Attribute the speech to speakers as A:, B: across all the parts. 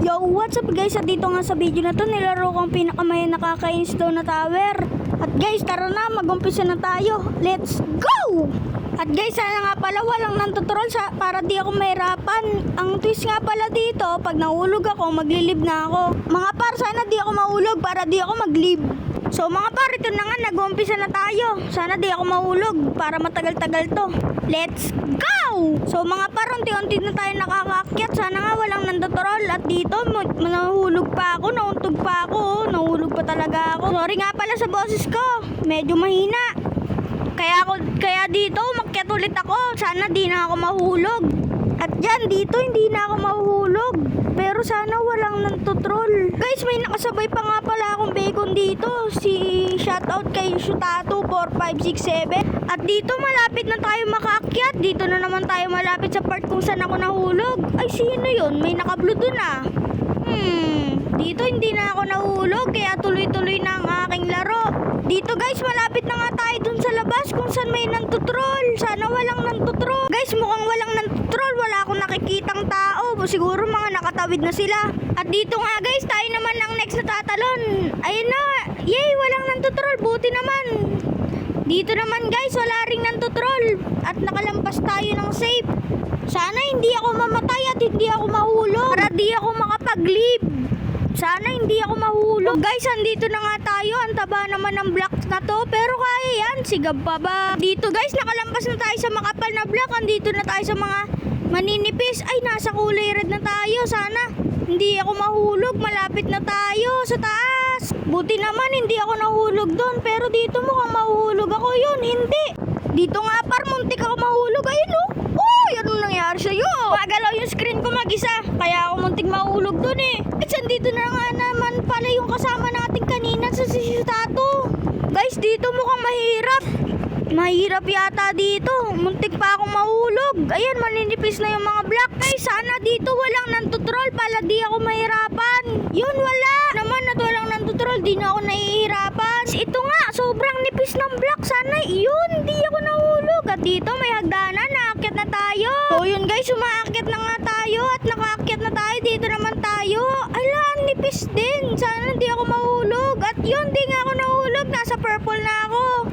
A: Yo, what's up guys? At dito nga sa video na to, nilaro kong pinakamaya nakaka-install na tower. At guys, tara na, mag-umpisa na tayo. Let's go! At guys, sana nga pala walang nantutrol para di ako mahirapan. Ang twist nga pala dito, pag nahulog ako, maglilib na ako. Mga par, sana di ako mahulog para di ako maglib. So mga par, ito na nga, nag-umpisa na tayo. Sana di ako mahulog para matagal-tagal to. Let's go! So mga par, unti-unti na tayo nakakaakyat. Sana nga walang nantutrol. At dito, nahulog pa ako, nauntog pa ako. Nahulog pa talaga ako. Sorry nga pala sa boses ko. Medyo mahina. Kaya dito, umakyat ulit ako. Sana di na ako mahulog. At dyan, dito, hindi na ako mahuhulog. Pero sana walang nantutrol. Guys, may nakasabay pa nga pala akong bacon dito. Si shoutout kay Shutato4567. At dito, malapit na tayo makaakyat. Dito na naman tayo malapit sa part kung saan ako nahulog. Ay, sino yun? May nakablue dun ah. Dito hindi na ako nahulog. Kaya tuloy-tuloy na ang aking laro. Dito guys, malapit na nga tayo dun sa labas kung saan may nantutrol. Sana walang nantutrol. Guys, mukhang walang nantutrol. Wala akong nakikitang tao. Siguro mga nakatawid na sila. At dito nga guys, tayo naman ang next na tatalon. Ayun na. Yay, walang nantutrol. Buti naman. Dito naman guys, wala ring nantutrol. At nakalampas tayo ng safe. Sana hindi ako mamatay at hindi ako mahulog. Para di ako makapag-live. Sana hindi ako mahulog. Guys, andito na nga tayo. Ang taba naman ng block na to. Pero kaya yan. Sigab pa ba? Dito guys, nakalampas na tayo sa makapal na block. Andito na tayo sa mga maninipis. Ay, nasa kulay red na tayo. Sana hindi ako mahulog. Malapit na tayo sa taas. Buti naman hindi ako nahulog doon. Pero dito mukhang mahulog ako yun. Hindi. Dito nga par, muntik ako mahulog. Ayun oh. Oh, yan ang nangyari sa'yo. Magalaw yung screen ko mag-isa. Kaya ako muntik mahulog doon eh. At dito na nga naman pala yung kasama natin kanina sa Shutato. Guys, dito mukhang mahirap. Mahirap yata dito. Muntik pa akong mahulog. Ayan, maninipis na yung mga block. Guys, sana dito walang nantutrol pala di ako mahirapan. Yun, wala. Naman at walang nantutrol, di na ako nahihirapan. Ito nga, sobrang nipis ng block. Sana yun, di ako nahulog. At dito may hagdanan, naakyat na tayo. So yun guys, umaakyat na nga tayo. At nakaakyat na tayo, dito naman tayo. Ala, nipis din. Sana di ako mahulog. At yun, di nga ako nahulog. Nasa purple na ako.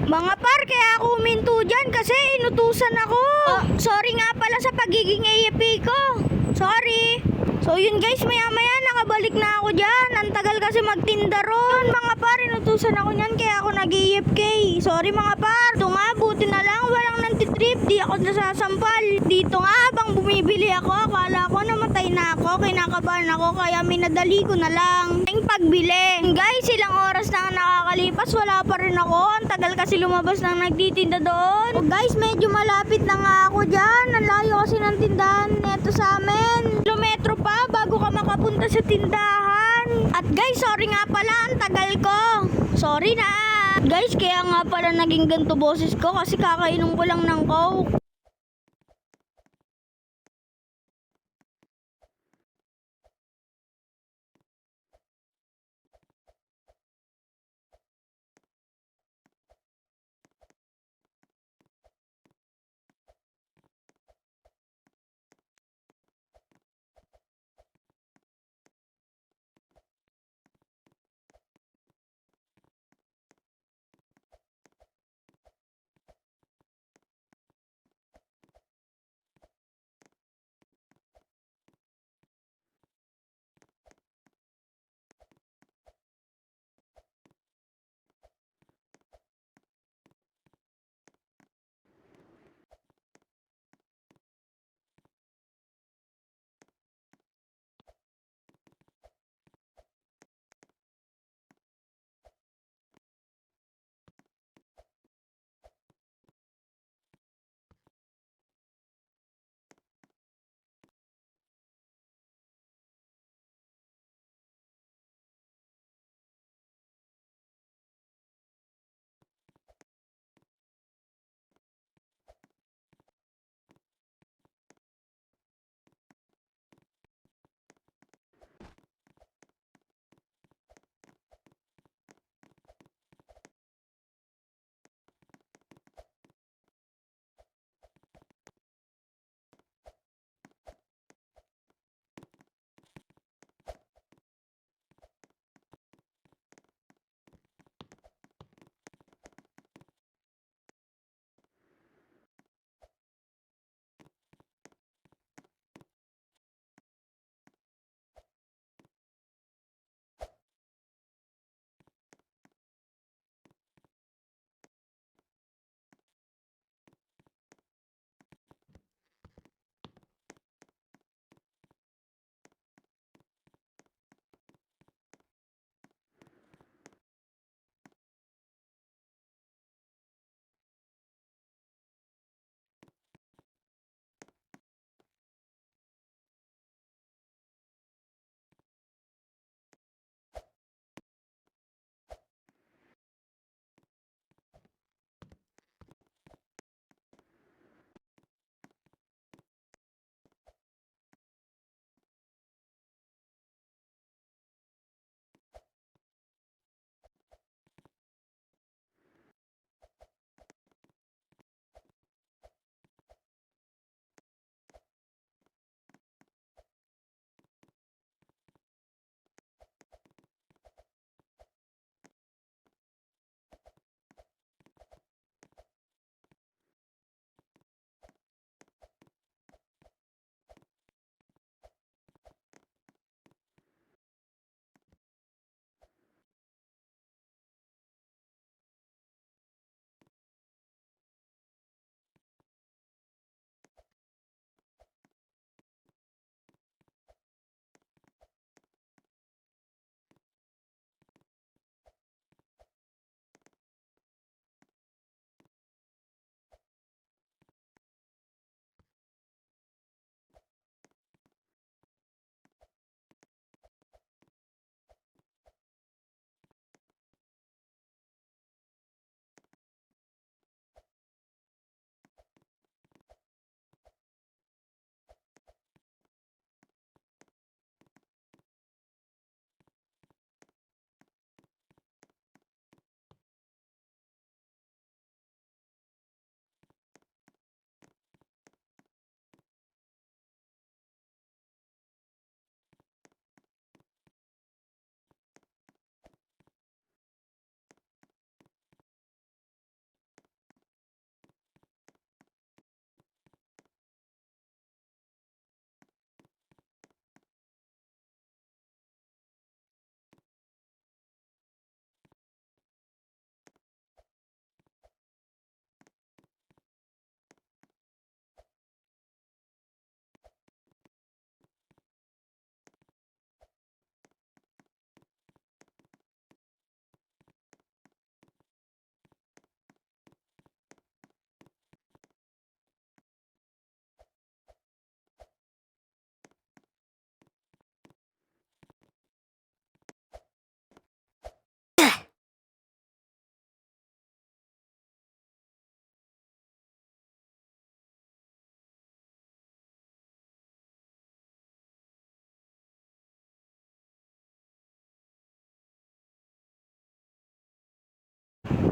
A: Mga par, kaya ako huminto dyan kasi inutusan ako. Sorry nga pala sa pagiging AFK ko. Sorry. So yun guys, maya maya nakabalik na ako dyan. Ang tagal kasi magtinda ron. Mga par, inutusan ako nyan kaya ako nag-AFK. Sorry mga par. Ito nga, buti na lang walang nantitrip. Di ako nasasampal. Dito nga, habang bumibili ako, akala ko namatay na ako. Kinakabahan ako kaya minadali ko na lang ang pagbili. Guys, ilang oras na nakakalipas, wala pa rin ako. Ang tagal kasi lumabas nang nagtitinda doon. Guys, medyo malapit na nga ako dyan. Ang layo kasi ng tindahan neto sa amin. Kilometro pa bago ka makapunta sa tindahan. At guys, sorry nga pala, ang tagal ko. Sorry na. Guys, kaya nga pala naging ganito boses ko kasi kakainom ko lang ng Coke.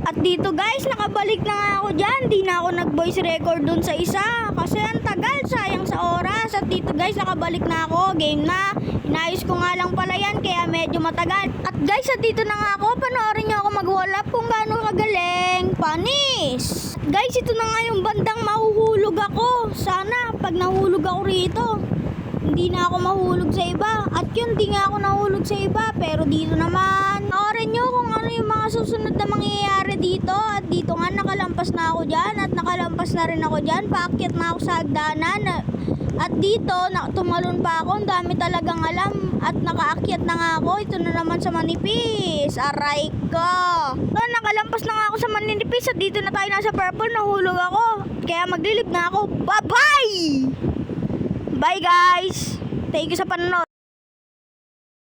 A: At dito guys, nakabalik na nga ako dyan. Di na ako nag-voice record dun sa isa. Kasi ang tagal, sayang sa oras. At dito guys, nakabalik na ako. Game na. Inayos ko nga lang pala yan, kaya medyo matagal. At guys, at dito na nga ako. Panoorin nyo ako mag-wall up kung gaano kagaling. Panis! Guys, ito na nga yung bandang mahuhulog ako. Sana, pag nahulog ako rito, hindi na ako mahulog sa iba. At yun, di nga ako nahulog sa iba. Pero dito naman, panoorin nyo kung ano yung mga susunod na mangyayari dito. At dito nga, nakalampas na ako dyan. At nakalampas na rin ako dyan. Paakyat na ako sa hagdanan. At dito, tumalon pa ako. Ang dami talagang alam. At nakaakyat na nga ako. Ito na naman sa manipis. Aray ko. So, nakalampas na nga ako sa manipis. At dito na tayo nasa purple. Nahulog ako. Kaya maglilib na ako. Bye-bye! Bye guys! Thank you sa panonood.